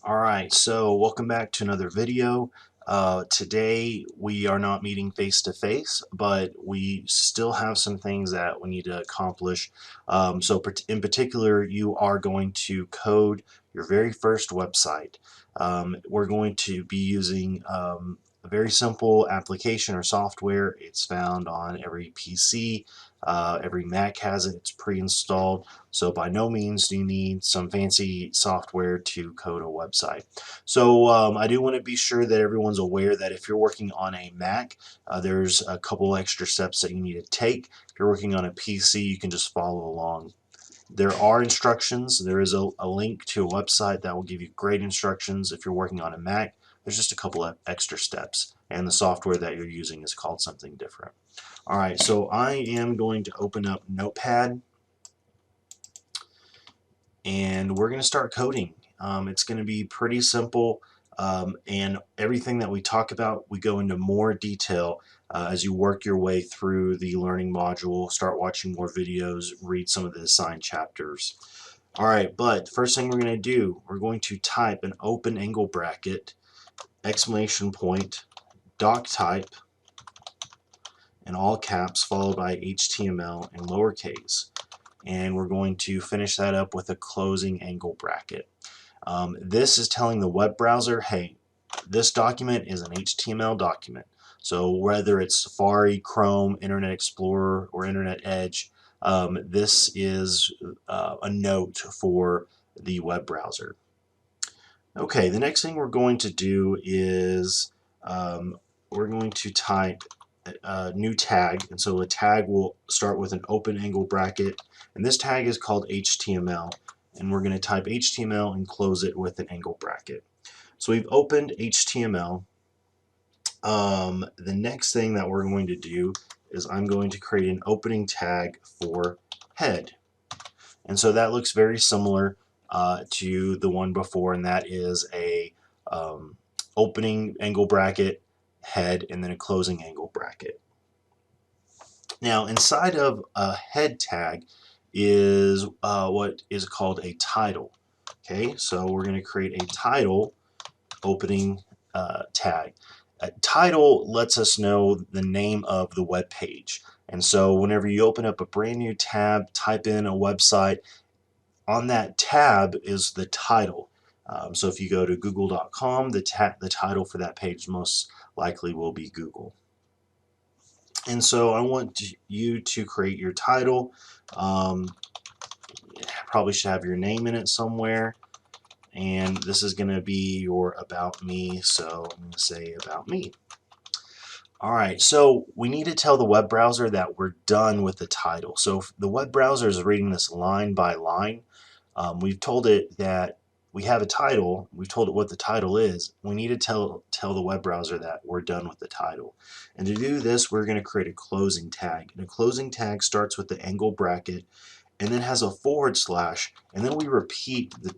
Alright, so welcome back to another video. Today we are not meeting face to face, but we still have some things that we need to accomplish. In particular, you are going to code your very first website. We're going to be using a very simple application or software. It's found on every PC. Every Mac has it. It's pre-installed. So by no means do you need some fancy software to code a website. So I do want to be sure that everyone's aware that if you're working on a Mac, there's a couple extra steps that you need to take. If you're working on a PC, you can just follow along. There are instructions. There is a link to a website that will give you great instructions. If you're working on a Mac, there's just a couple of extra steps, and the software that you're using is called something different. Alright, so I am going to open up Notepad, and we're going to start coding. It's going to be pretty simple, and everything that we talk about, we go into more detail as you work your way through the learning module, start watching more videos, read some of the assigned chapters. Alright, but first thing we're going to do, we're going to type an open angle bracket, exclamation point, doc type, in all caps, followed by HTML in lowercase. And we're going to finish that up with a closing angle bracket. This is telling the web browser, hey, this document is an HTML document. So whether it's Safari, Chrome, Internet Explorer, or Internet Edge, this is a note for the web browser. Okay, the next thing we're going to do is we're going to type a new tag, and so a tag will start with an open angle bracket, and this tag is called HTML, and we're going to type HTML and close it with an angle bracket. So we've opened HTML. The next thing that we're going to do is I'm going to create an opening tag for head, and so that looks very similar to the one before, and that is a opening angle bracket, head, and then a closing angle bracket. Now inside of a head tag is what is called a title. Okay, so we're going to create a title opening tag. A title lets us know the name of the web page, and so whenever you open up a brand new tab, type in a website, on that tab is the title. So if you go to google.com, the title for that page most likely will be Google. And so I want you to create your title. Probably should have your name in it somewhere. And this is going to be your about me, so I'm going to say about me. Alright, so we need to tell the web browser that we're done with the title. So if the web browser is reading this line by line, we've told it that we have a title, we've told it what the title is. We need to tell the web browser that we're done with the title. And to do this, we're going to create a closing tag. And a closing tag starts with the angle bracket and then has a forward slash, and then we repeat the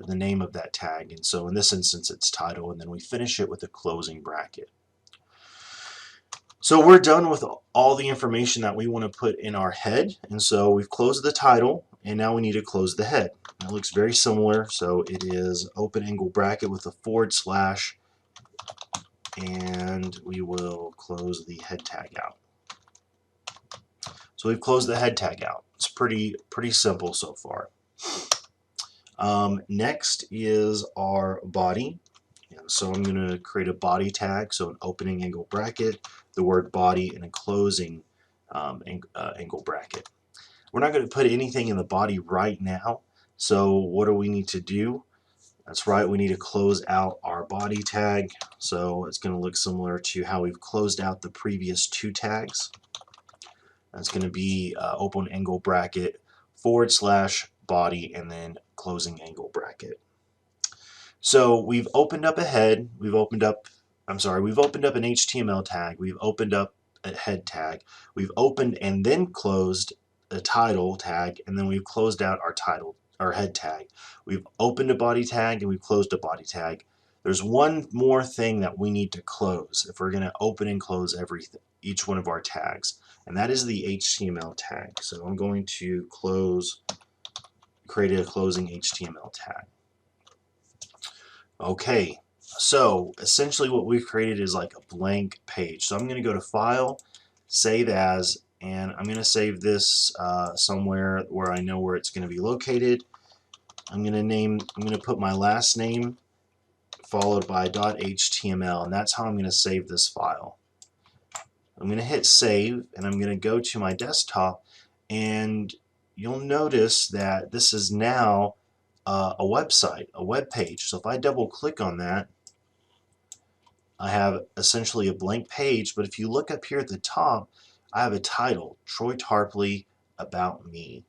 name of that tag. And so in this instance it's title, and then we finish it with a closing bracket. So we're done with all the information that we want to put in our head, and so we've closed the title, and now we need to close the head. It looks very similar, so it is open angle bracket with a forward slash, and we will close the head tag out. So we've closed the head tag out. It's pretty simple so far. Next is our body. So I'm going to create a body tag, so an opening angle bracket, the word body, and a closing angle bracket. We're not going to put anything in the body right now, so what do we need to do? That's right, we need to close out our body tag, so it's going to look similar to how we've closed out the previous two tags. That's going to be open angle bracket, forward slash, body, and then closing angle bracket. So we've opened up a head, we've opened up an HTML tag, we've opened up a head tag, we've opened and then closed a title tag, and then we've closed out our head tag. We've opened a body tag and we've closed a body tag. There's one more thing that we need to close if we're going to open and close each one of our tags, and that is the HTML tag. So I'm going to created a closing HTML tag. Okay, so essentially what we've created is like a blank page. So I'm going to go to File, Save As, and I'm going to save this somewhere where I know where it's going to be located. I'm going to put my last name followed by .html, and that's how I'm going to save this file. I'm going to hit save, and I'm going to go to my desktop, and you'll notice that this is now a website, a web page. So if I double click on that, I have essentially a blank page, but if you look up here at the top, I have a title, Troy Tarpley About Me.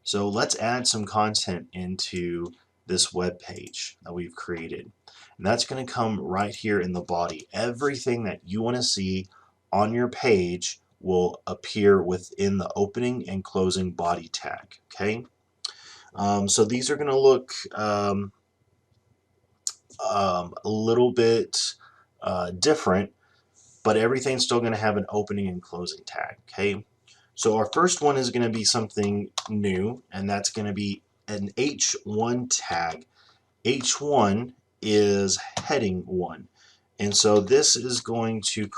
So let's add some content into this web page that we've created. And that's going to come right here in the body. Everything that you want to see on your page will appear within the opening and closing body tag. Okay, so these are going to look a little bit different, but everything's still going to have an opening and closing tag. Okay, so our first one is going to be something new, and that's going to be an H1 tag. H1 is heading 1, and so this is going to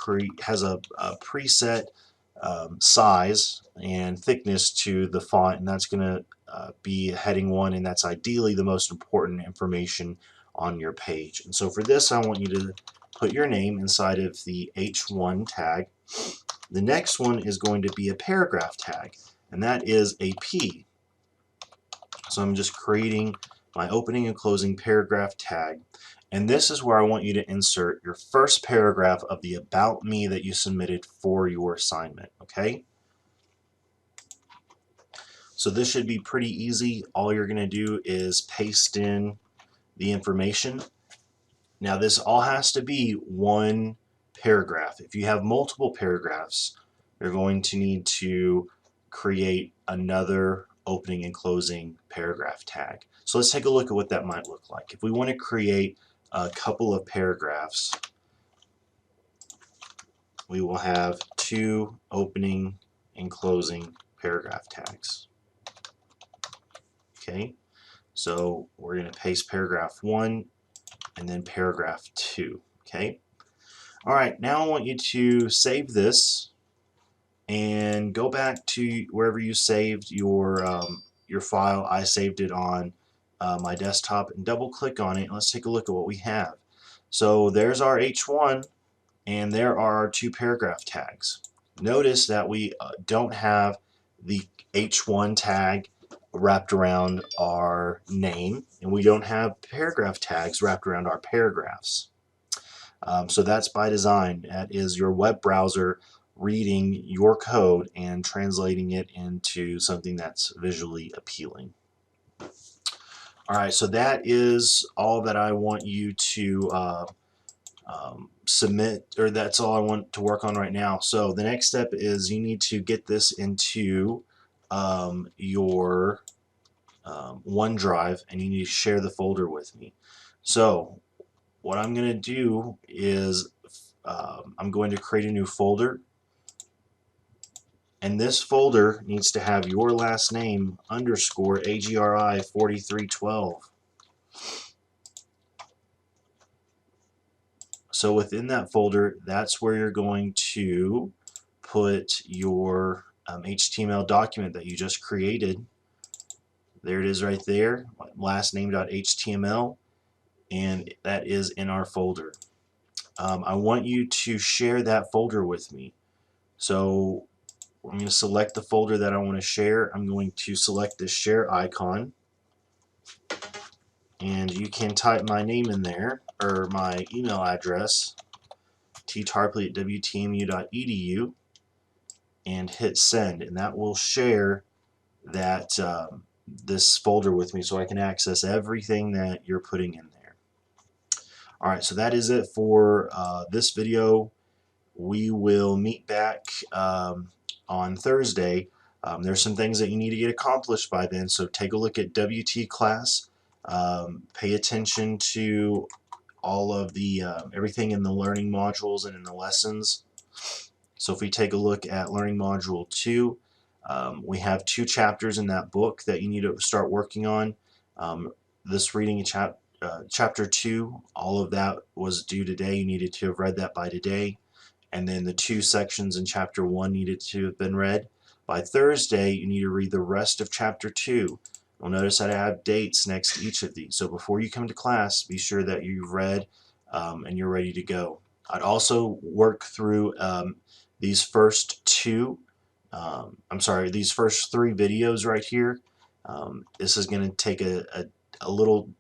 has a preset size and thickness to the font, and that's going to be heading 1, and that's ideally the most important information on your page. And so for this, I want you to put your name inside of the H1 tag. The next one is going to be a paragraph tag, and that is a P. So I'm just creating my opening and closing paragraph tag, and this is where I want you to insert your first paragraph of the About Me that you submitted for your assignment. Okay, so this should be pretty easy. All you're going to do is paste in the information. Now this all has to be one paragraph. If you have multiple paragraphs, you're going to need to create another opening and closing paragraph tag. So let's take a look at what that might look like. If we want to create a couple of paragraphs, we will have 2 opening and closing paragraph tags. Okay, so we're going to paste paragraph 1 and then paragraph 2. Okay, all right, now I want you to save this and go back to wherever you saved your file. I saved it on my desktop, and double click on it, and let's take a look at what we have. So there's our H1, and there are our 2 paragraph tags. Notice that we don't have the H1 tag wrapped around our name, and we don't have paragraph tags wrapped around our paragraphs. So that's by design. That is your web browser reading your code and translating it into something that's visually appealing. Alright, so that is all that I want you to submit, or that's all I want to work on right now. So the next step is you need to get this into your OneDrive, and you need to share the folder with me. So what I'm going to do is I'm going to create a new folder, and this folder needs to have your last name underscore AGRI 4312. So within that folder, that's where you're going to put your HTML document that you just created. There it is right there, lastname.html, and that is in our folder. I want you to share that folder with me. So I'm going to select the folder that I want to share. I'm going to select this share icon, and you can type my name in there, or my email address, ttarpley@wtmu.edu, and hit send, and that will share that this folder with me so I can access everything that you're putting in there. Alright, so that is it for this video. We will meet back on Thursday. There's some things that you need to get accomplished by then, so take a look at WT class. Pay attention to all of the everything in the learning modules and in the lessons. So if we take a look at learning module 2, We have 2 chapters in that book that you need to start working on. This reading chapter 2, all of that was due today. You needed to have read that by today. And then the 2 sections in chapter 1 needed to have been read. By Thursday, you need to read the rest of chapter 2. You'll notice that I have dates next to each of these. So before you come to class, be sure that you've read and you're ready to go. I'd also work through these first 3 videos right here. This is going to take a little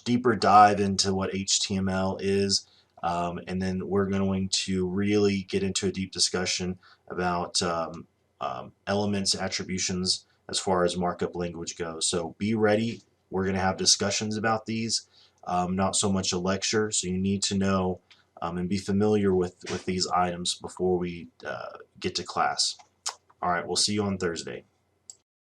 deeper dive into what HTML is, and then we're going to really get into a deep discussion about elements, attributions, as far as markup language goes. So be ready. We're going to have discussions about these, not so much a lecture. So you need to know and be familiar with these items before we get to class. All right, we'll see you on Thursday.